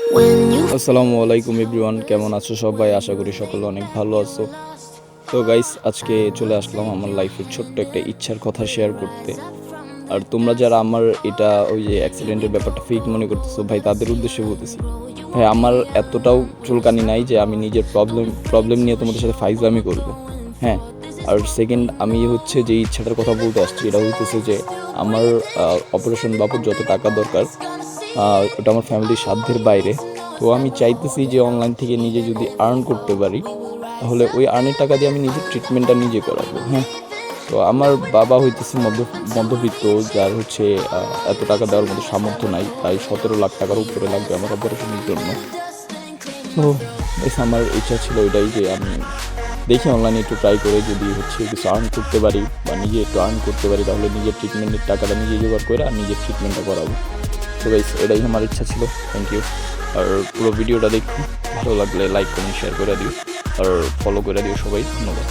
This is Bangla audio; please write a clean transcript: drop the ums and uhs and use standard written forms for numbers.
আসসালামু আলাইকুম এভরিওয়ান, কেমন আছো সবাই? আশা করি সকলে অনেক ভালো আছো। তো গাইস, আজকে চলে আসলাম আমার লাইফের ছোট্ট একটা ইচ্ছার কথা শেয়ার করতে। আর তোমরা যারা আমার এটা ওই যে অ্যাক্সিডেন্টের ব্যাপারটা ফেক মনে করতেছো ভাই, তাদের উদ্দেশ্যে বলতেছি ভাই, আমার এতটাও চুলকানি নাই যে আমি নিজের প্রবলেম নিয়ে তোমাদের সাথে ফাইজলামি করব। হ্যাঁ, আর সেকেন্ড, আমি হচ্ছে যে ইচ্ছাটার কথা বলতে আসছি, এটা হইতেছে যে আমার অপারেশন বাবদ যত টাকা দরকার, ওটা আমার ফ্যামিলির সাধ্যের বাইরে। তো আমি চাইতেছি যে অনলাইন থেকে নিজে যদি আর্ন করতে পারি, তাহলে ওই আর্নের টাকা দিয়ে আমি নিজের ট্রিটমেন্টটা নিজে করাবো। হ্যাঁ, তো আমার বাবা হইতেছে মধ্যবিত্ত, যার হচ্ছে এত টাকা দেওয়ার মতো সামর্থ্য নাই, প্রায় 17 লাখ টাকার উপরে লাগবে আমার অপারেশনের জন্য। তো আমার ইচ্ছা ছিল এটাই যে আমি দেখি অনলাইনে একটু ট্রাই করে যদি হচ্ছে কিছু আর্ন করতে পারি বা নিজে একটু আর্ন করতে পারি, তাহলে নিজের ট্রিটমেন্টের টাকাটা নিজে জোগাড় করে আর নিজের ট্রিটমেন্টটা করাবো। তো গাইস, এটাই আমার ইচ্ছা ছিল। Thank you. আর পুরো ভিডিওটা দেখো, ভালো লাগলে লাইক কমেন্ট শেয়ার করে দিও আর ফলো করে দিও সবাই। ধন্যবাদ।